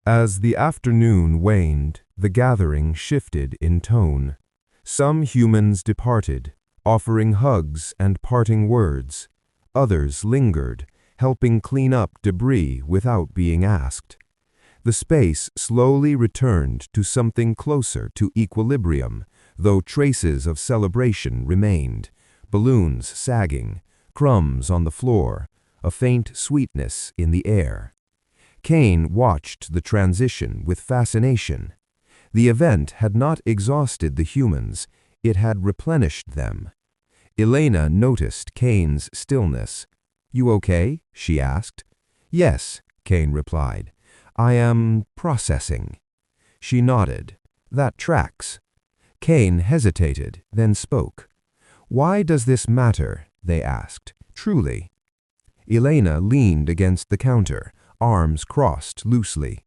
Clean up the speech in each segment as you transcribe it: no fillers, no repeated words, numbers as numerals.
As the afternoon waned, the gathering shifted in tone. Some humans departed, offering hugs and parting words. Others lingered, helping clean up debris without being asked. The space slowly returned to something closer to equilibrium, though traces of celebration remained, balloons sagging, crumbs on the floor, a faint sweetness in the air. Kane watched the transition with fascination. The event had not exhausted the humans, it had replenished them. Elena noticed Kane's stillness. "You okay?" she asked. "Yes," Kane replied. "I am processing." She nodded. "That tracks." Kane hesitated, then spoke. "Why does this matter?" they asked. "Truly." Elena leaned against the counter, arms crossed loosely.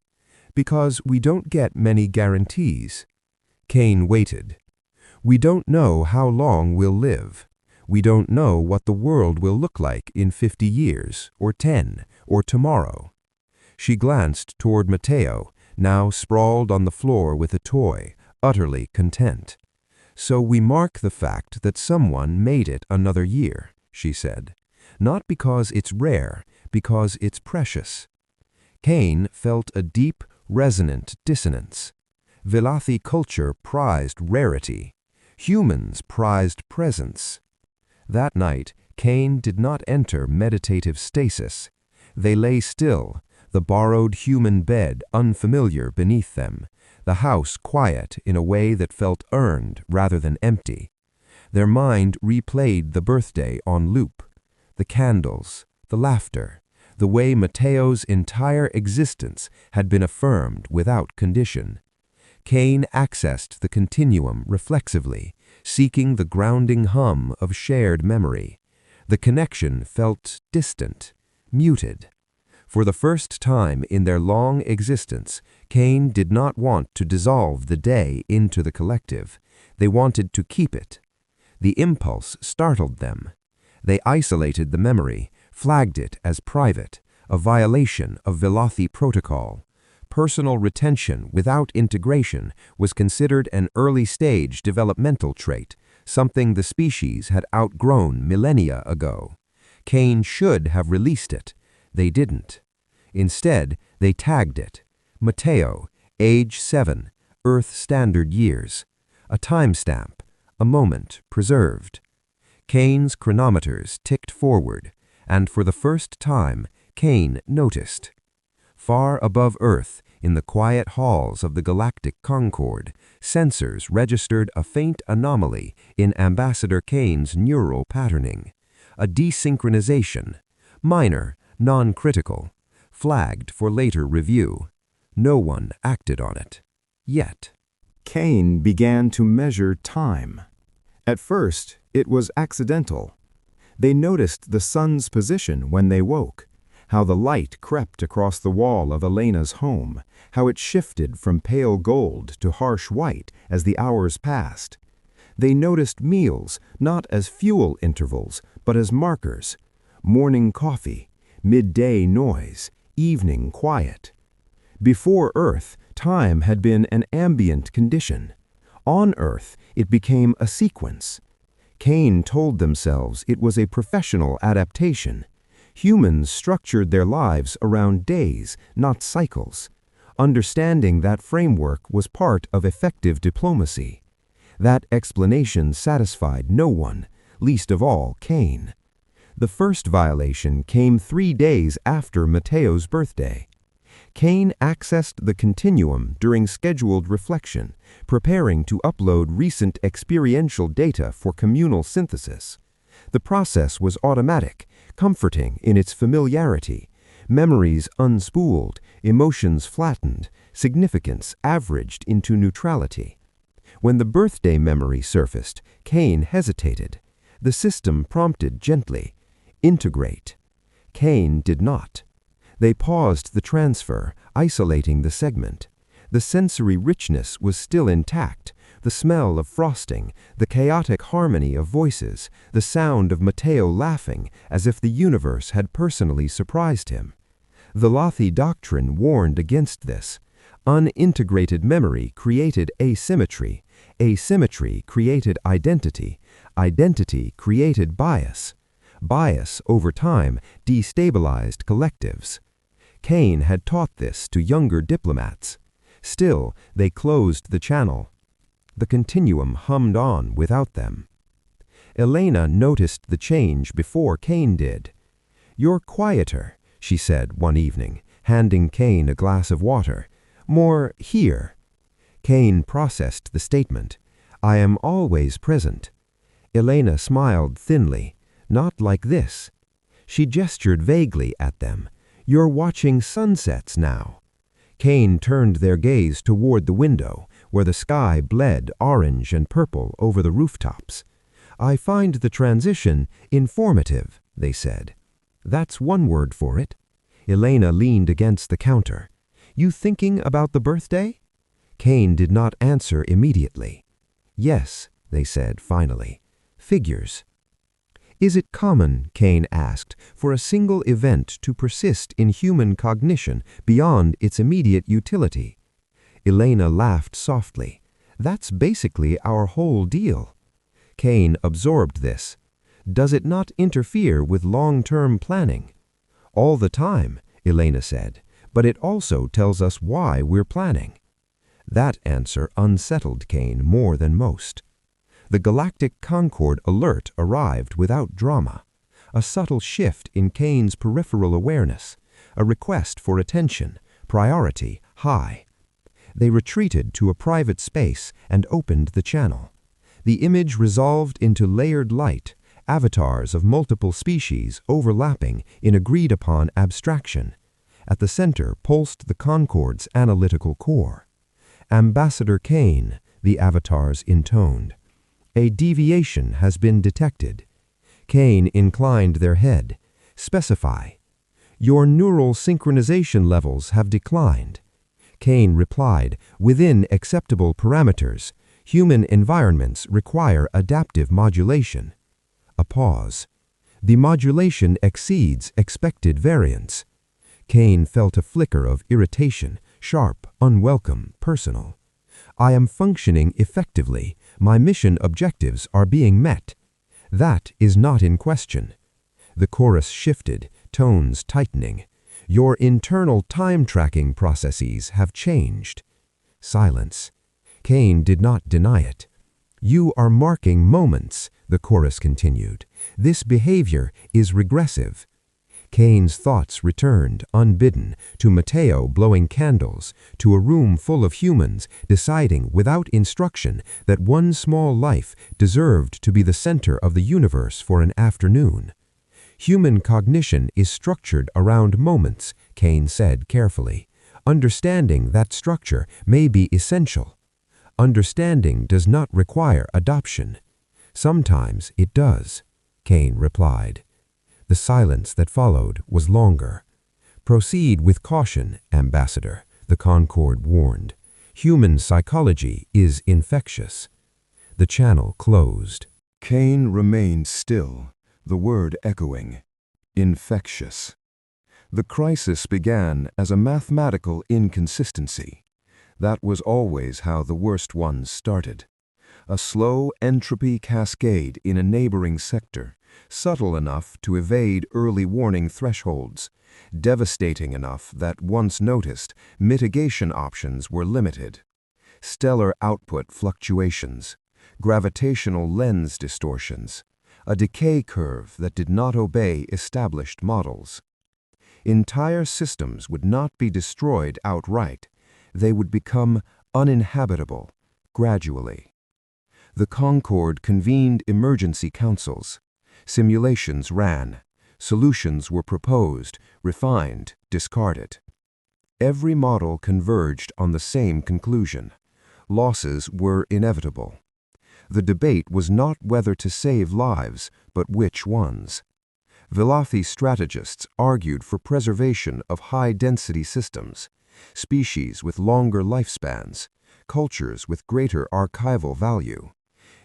"Because we don't get many guarantees." Kane waited. "We don't know how long we'll live. We don't know what the world will look like in 50 years, or 10, or tomorrow." She glanced toward Matteo, now sprawled on the floor with a toy, utterly content. "So we mark the fact that someone made it another year," she said. "Not because it's rare, because it's precious." Kane felt a deep, resonant dissonance. Velothi culture prized rarity. Humans prized presence. That night, Kane did not enter meditative stasis. They lay still, the borrowed human bed unfamiliar beneath them, the house quiet in a way that felt earned rather than empty. Their mind replayed the birthday on loop. The candles, the laughter, the way Matteo's entire existence had been affirmed without condition. Kane accessed the continuum reflexively, seeking the grounding hum of shared memory. The connection felt distant, muted. For the first time in their long existence, Kane did not want to dissolve the day into the collective. They wanted to keep it. The impulse startled them. They isolated the memory, flagged it as private, a violation of Velothi protocol. Personal retention without integration was considered an early-stage developmental trait, something the species had outgrown millennia ago. Kane should have released it. They didn't. Instead, they tagged it. Matteo, age 7, Earth Standard Years. A timestamp, a moment preserved. Kane's chronometers ticked forward, and for the first time, Kane noticed. Far above Earth, in the quiet halls of the Galactic Concord, sensors registered a faint anomaly in Ambassador Kane's neural patterning. A desynchronization, minor, non-critical, flagged for later review. No one acted on it. Yet. Kane began to measure time. At first, it was accidental. They noticed the sun's position when they woke, how the light crept across the wall of Elena's home, how it shifted from pale gold to harsh white as the hours passed. They noticed meals not as fuel intervals, but as markers. Morning coffee, midday noise, evening quiet. Before Earth, time had been an ambient condition. On Earth, it became a sequence. Kane told themselves it was a professional adaptation. Humans structured their lives around days, not cycles. Understanding that framework was part of effective diplomacy. That explanation satisfied no one, least of all Kane. The first violation came 3 days after Matteo's birthday. Kane accessed the continuum during scheduled reflection, preparing to upload recent experiential data for communal synthesis. The process was automatic, comforting in its familiarity. Memories unspooled, emotions flattened, significance averaged into neutrality. When the birthday memory surfaced, Kane hesitated. The system prompted gently, "Integrate." Kane did not. They paused the transfer, isolating the segment. The sensory richness was still intact, the smell of frosting, the chaotic harmony of voices, the sound of Matteo laughing as if the universe had personally surprised him. Velothi doctrine warned against this. Unintegrated memory created asymmetry. Asymmetry created identity. Identity created bias. Bias, over time, destabilized collectives. Kane had taught this to younger diplomats. Still, they closed the channel. The continuum hummed on without them. Elena noticed the change before Kane did. "You're quieter," she said one evening, handing Kane a glass of water. "More here." Kane processed the statement. "I am always present." Elena smiled thinly. "Not like this." She gestured vaguely at them. "You're watching sunsets now." Kane turned their gaze toward the window, where the sky bled orange and purple over the rooftops. "I find the transition informative," they said. "That's one word for it." Elena leaned against the counter. "You thinking about the birthday?" Kane did not answer immediately. "Yes," they said finally. "Figures." "Is it common," Kane asked, "for a single event to persist in human cognition beyond its immediate utility?" Elena laughed softly. "That's basically our whole deal." Kane absorbed this. "Does it not interfere with long-term planning?" "All the time," Elena said, "but it also tells us why we're planning." That answer unsettled Kane more than most. The Galactic Concord alert arrived without drama. A subtle shift in Kane's peripheral awareness, a request for attention, priority high. They retreated to a private space and opened the channel. The image resolved into layered light, avatars of multiple species overlapping in agreed-upon abstraction. At the center pulsed the Concord's analytical core. "Ambassador Kane," the avatars intoned. "A deviation has been detected." Kane inclined their head. "Specify." "Your neural synchronization levels have declined." Kane replied, "Within acceptable parameters. Human environments require adaptive modulation." A pause. "The modulation exceeds expected variance." Kane felt a flicker of irritation, sharp, unwelcome, personal. "I am functioning effectively. My mission objectives are being met." "That is not in question." The chorus shifted, tones tightening. "Your internal time-tracking processes have changed." Silence. Kane did not deny it. "You are marking moments," the chorus continued. "This behavior is regressive." Kane's thoughts returned, unbidden, to Matteo blowing candles, to a room full of humans deciding without instruction that one small life deserved to be the center of the universe for an afternoon. "Human cognition is structured around moments," Kane said carefully. "Understanding that structure may be essential. Understanding does not require adoption." "Sometimes it does," Kane replied. The silence that followed was longer. "Proceed with caution, Ambassador," the Concord warned. "Human psychology is infectious." The channel closed. Kane remained still, the word echoing. Infectious. The crisis began as a mathematical inconsistency. That was always how the worst ones started. A slow entropy cascade in a neighboring sector, subtle enough to evade early warning thresholds, devastating enough that, once noticed, mitigation options were limited. Stellar output fluctuations, gravitational lens distortions, a decay curve that did not obey established models. Entire systems would not be destroyed outright. They would become uninhabitable, gradually. The Concord convened emergency councils. Simulations ran. Solutions were proposed, refined, discarded. Every model converged on the same conclusion. Losses were inevitable. The debate was not whether to save lives, but which ones. Velothi strategists argued for preservation of high-density systems, species with longer lifespans, cultures with greater archival value.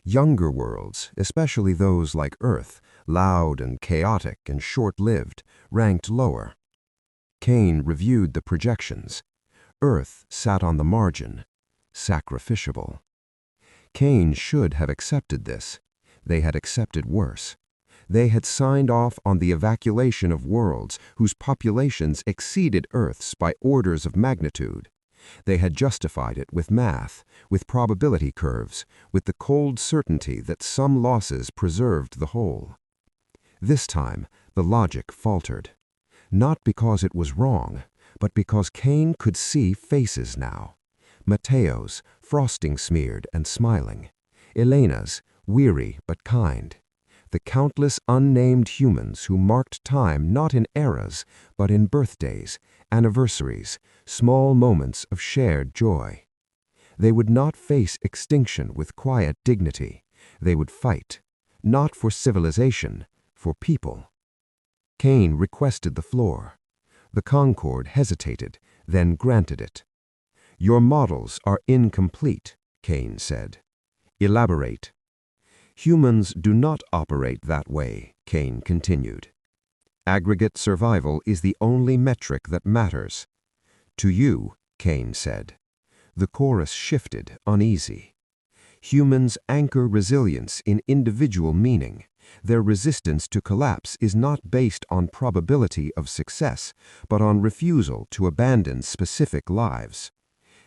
Younger worlds, especially those like Earth, loud and chaotic and short-lived, ranked lower. Kane reviewed the projections. Earth sat on the margin, sacrificiable. Kane should have accepted this. They had accepted worse. They had signed off on the evacuation of worlds whose populations exceeded Earth's by orders of magnitude. They had justified it with math, with probability curves, with the cold certainty that some losses preserved the whole. This time, the logic faltered. Not because it was wrong, but because Kane could see faces now. Mateo's, frosting-smeared and smiling. Elena's, weary but kind. The countless unnamed humans who marked time not in eras, but in birthdays, anniversaries, small moments of shared joy. They would not face extinction with quiet dignity. They would fight, not for civilization, for people. Kane requested the floor. The Concorde hesitated, then granted it. "Your models are incomplete," Kane said. "Elaborate." "Humans do not operate that way," Kane continued. "Aggregate survival is the only metric that matters." "To you," Kane said. The chorus shifted, uneasy. "Humans anchor resilience in individual meaning. Their resistance to collapse is not based on probability of success, but on refusal to abandon specific lives.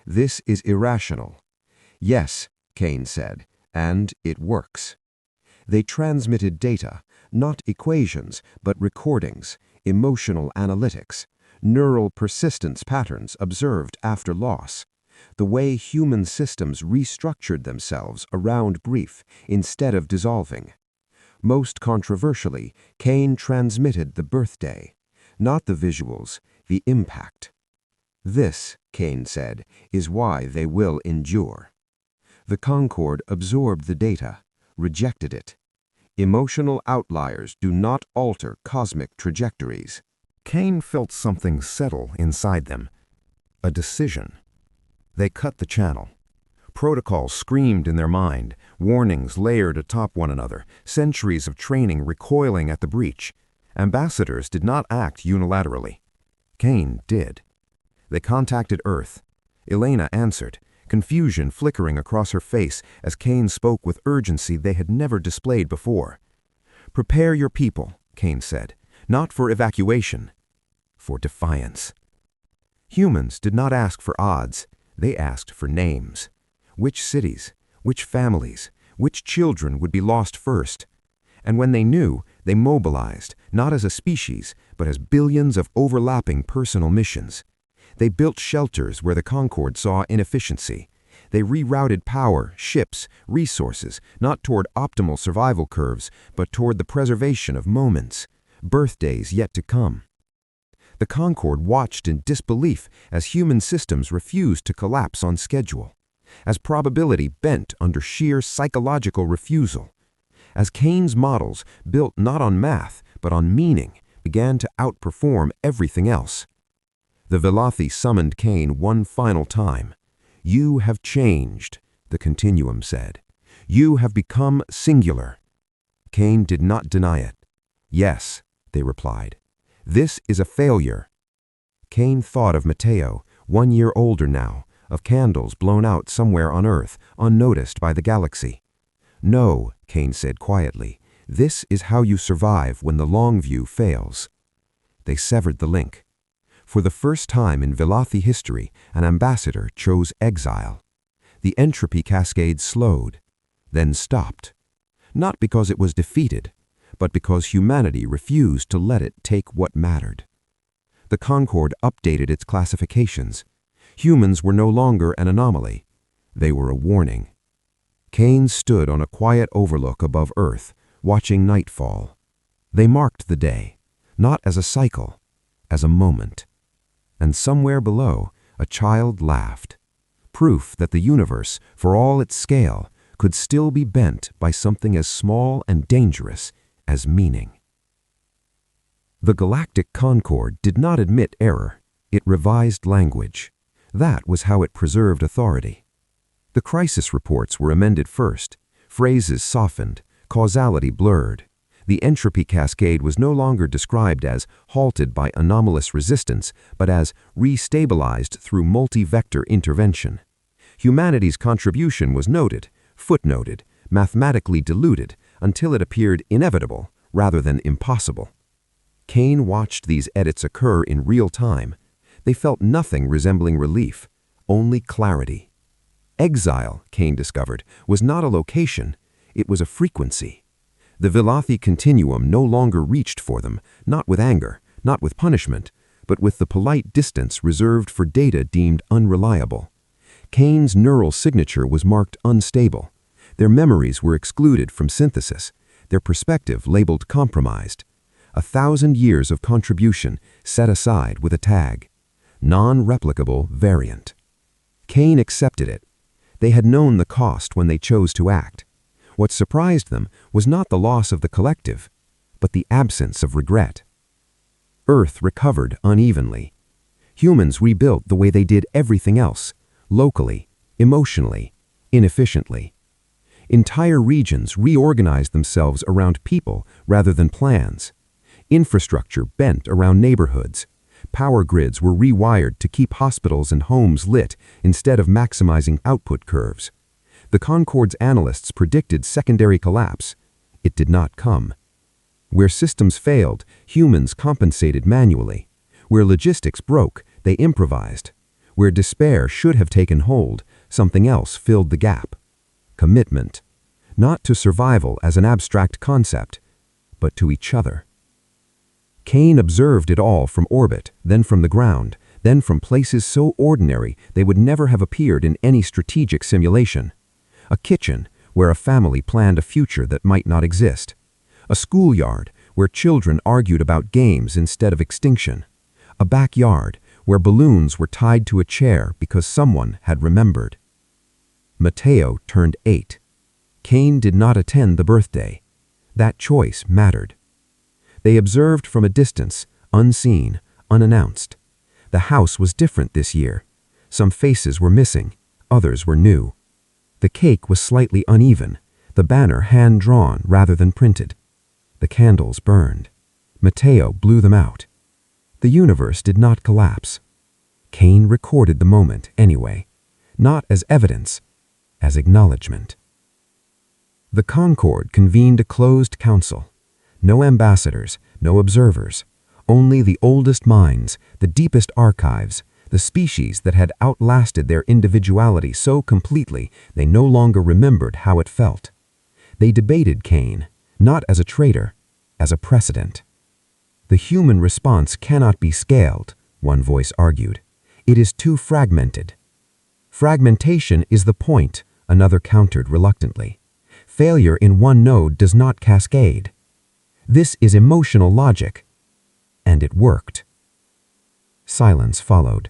This is irrational." "Yes," Kane said, "and it works." They transmitted data, not equations, but recordings, emotional analytics, neural persistence patterns observed after loss, the way human systems restructured themselves around grief instead of dissolving. Most controversially, Kane transmitted the birthday, not the visuals, the impact. "This," Kane said, "is why they will endure." The Concorde absorbed the data, rejected it. Emotional outliers do not alter cosmic trajectories. Kane felt something settle inside them. A decision. They cut the channel. Protocols screamed in their mind, warnings layered atop one another, centuries of training recoiling at the breach. Ambassadors did not act unilaterally. Kane did. They contacted Earth. Elena answered, confusion flickering across her face as Kane spoke with urgency they had never displayed before. "Prepare your people," Kane said, "not for evacuation, for defiance." Humans did not ask for odds. They asked for names. Which cities, which families, which children would be lost first? And when they knew, they mobilized, not as a species, but as billions of overlapping personal missions. They built shelters where the Concorde saw inefficiency. They rerouted power, ships, resources, not toward optimal survival curves, but toward the preservation of moments, birthdays yet to come. The Concorde watched in disbelief as human systems refused to collapse on schedule, as probability bent under sheer psychological refusal, as Kane's models, built not on math, but on meaning, began to outperform everything else. The Velothi summoned Kane one final time. "You have changed," the continuum said. "You have become singular." Kane did not deny it. "Yes," they replied. "This is a failure." Kane thought of Mateo, 1 year older now, of candles blown out somewhere on Earth, unnoticed by the galaxy. "No," Kane said quietly, "this is how you survive when the long view fails." They severed the link. For the first time in Velothi history, an ambassador chose exile. The entropy cascade slowed, then stopped. Not because it was defeated, but because humanity refused to let it take what mattered. The Concorde updated its classifications. Humans were no longer an anomaly. They were a warning. Kane stood on a quiet overlook above Earth, watching nightfall. They marked the day, not as a cycle, as a moment. And somewhere below, a child laughed. Proof that the universe, for all its scale, could still be bent by something as small and dangerous as meaning. The Galactic Concorde did not admit error. It revised language. That was how it preserved authority. The crisis reports were amended first, phrases softened, causality blurred. The entropy cascade was no longer described as halted by anomalous resistance, but as restabilized through multi-vector intervention. Humanity's contribution was noted, footnoted, mathematically diluted, until it appeared inevitable rather than impossible. Kane watched these edits occur in real time. They felt nothing resembling relief, only clarity. Exile, Kane discovered, was not a location, it was a frequency. The Velothi continuum no longer reached for them, not with anger, not with punishment, but with the polite distance reserved for data deemed unreliable. Kane's neural signature was marked unstable. Their memories were excluded from synthesis, their perspective labeled compromised. 1,000 years of contribution set aside with a tag. Non-replicable variant. Kane accepted it. They had known the cost when they chose to act. What surprised them was not the loss of the collective, but the absence of regret. Earth recovered unevenly. Humans rebuilt the way they did everything else, locally, emotionally, inefficiently. Entire regions reorganized themselves around people rather than plans. Infrastructure bent around neighborhoods. Power grids were rewired to keep hospitals and homes lit instead of maximizing output curves. The Concord's analysts predicted secondary collapse. It did not come. Where systems failed, humans compensated manually. Where logistics broke, they improvised. Where despair should have taken hold, something else filled the gap. Commitment. Not to survival as an abstract concept, but to each other. Kane observed it all from orbit, then from the ground, then from places so ordinary they would never have appeared in any strategic simulation. A kitchen, where a family planned a future that might not exist. A schoolyard, where children argued about games instead of extinction. A backyard, where balloons were tied to a chair because someone had remembered. Mateo turned 8. Kane did not attend the birthday. That choice mattered. They observed from a distance, unseen, unannounced. The house was different this year. Some faces were missing, others were new. The cake was slightly uneven, the banner hand-drawn rather than printed. The candles burned. Mateo blew them out. The universe did not collapse. Kane recorded the moment anyway, not as evidence, as acknowledgement. The Concord convened a closed council. No ambassadors, no observers, only the oldest minds, the deepest archives, the species that had outlasted their individuality so completely they no longer remembered how it felt. They debated Kane, not as a traitor, as a precedent. The human response cannot be scaled, one voice argued. It is too fragmented. Fragmentation is the point, another countered reluctantly. Failure in one node does not cascade. This is emotional logic. And it worked. Silence followed.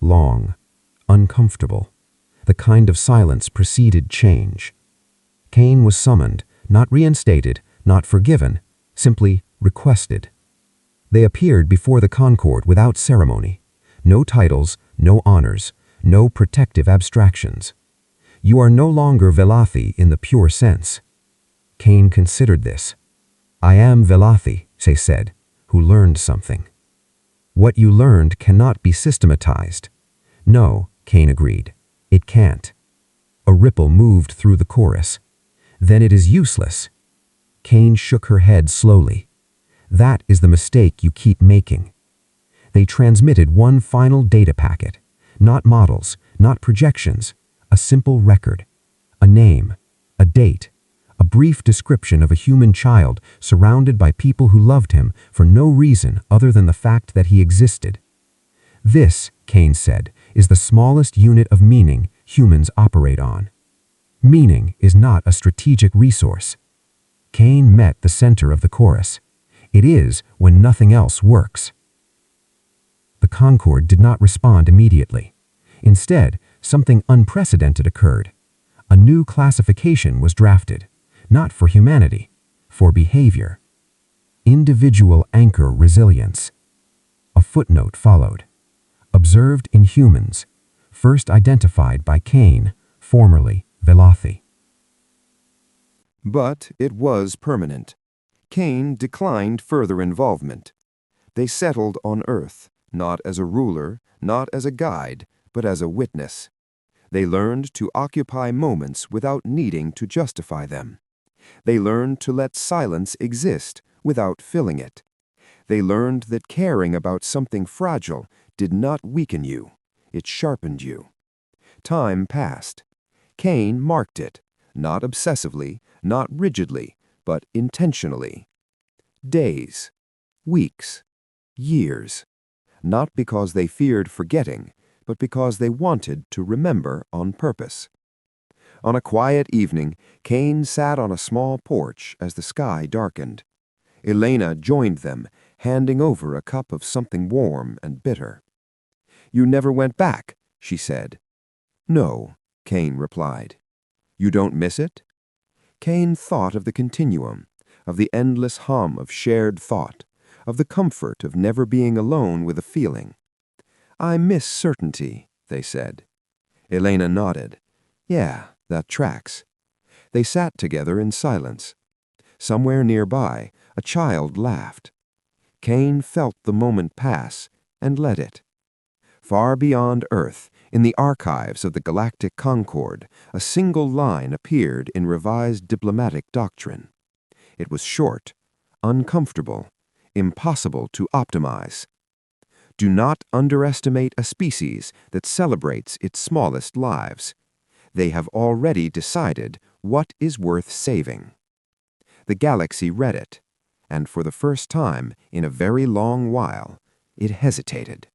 Long, uncomfortable. The kind of silence preceded change. Kane was summoned, not reinstated, not forgiven, simply requested. They appeared before the Concord without ceremony. No titles, no honors, no protective abstractions. You are no longer Velothi in the pure sense. Kane considered this. I am Velothi, they said, who learned something. What you learned cannot be systematized. No, Kane agreed. It can't. A ripple moved through the chorus. Then it is useless. Kane shook her head slowly. That is the mistake you keep making. They transmitted one final data packet. Not models, not projections. A simple record. A name. A date. A brief description of a human child surrounded by people who loved him for no reason other than the fact that he existed. This, Kane said, is the smallest unit of meaning humans operate on. Meaning is not a strategic resource. Kane met the center of the chorus. It is when nothing else works. The Concord did not respond immediately. Instead, something unprecedented occurred. A new classification was drafted. Not for humanity, for behavior. Individual anchor resilience. A footnote followed. Observed in humans, first identified by Kane, formerly Velothi. But it was permanent. Kane declined further involvement. They settled on Earth, not as a ruler, not as a guide, but as a witness. They learned to occupy moments without needing to justify them. They learned to let silence exist without filling it. They learned that caring about something fragile did not weaken you, it sharpened you. Time passed. Kane marked it, not obsessively, not rigidly, but intentionally. Days, weeks, years. Not because they feared forgetting, but because they wanted to remember on purpose. On a quiet evening, Kane sat on a small porch as the sky darkened. Elena joined them, handing over a cup of something warm and bitter. "You never went back," she said. "No," Kane replied. "You don't miss it?" Kane thought of the continuum, of the endless hum of shared thought, of the comfort of never being alone with a feeling. "I miss certainty," they said. Elena nodded. "Yeah, that tracks." They sat together in silence. Somewhere nearby, a child laughed. Kane felt the moment pass and let it. Far beyond Earth, in the archives of the Galactic Concord, a single line appeared in revised diplomatic doctrine. It was short, uncomfortable, impossible to optimize. Do not underestimate a species that celebrates its smallest lives. They have already decided what is worth saving. The galaxy read it, and for the first time in a very long while, it hesitated.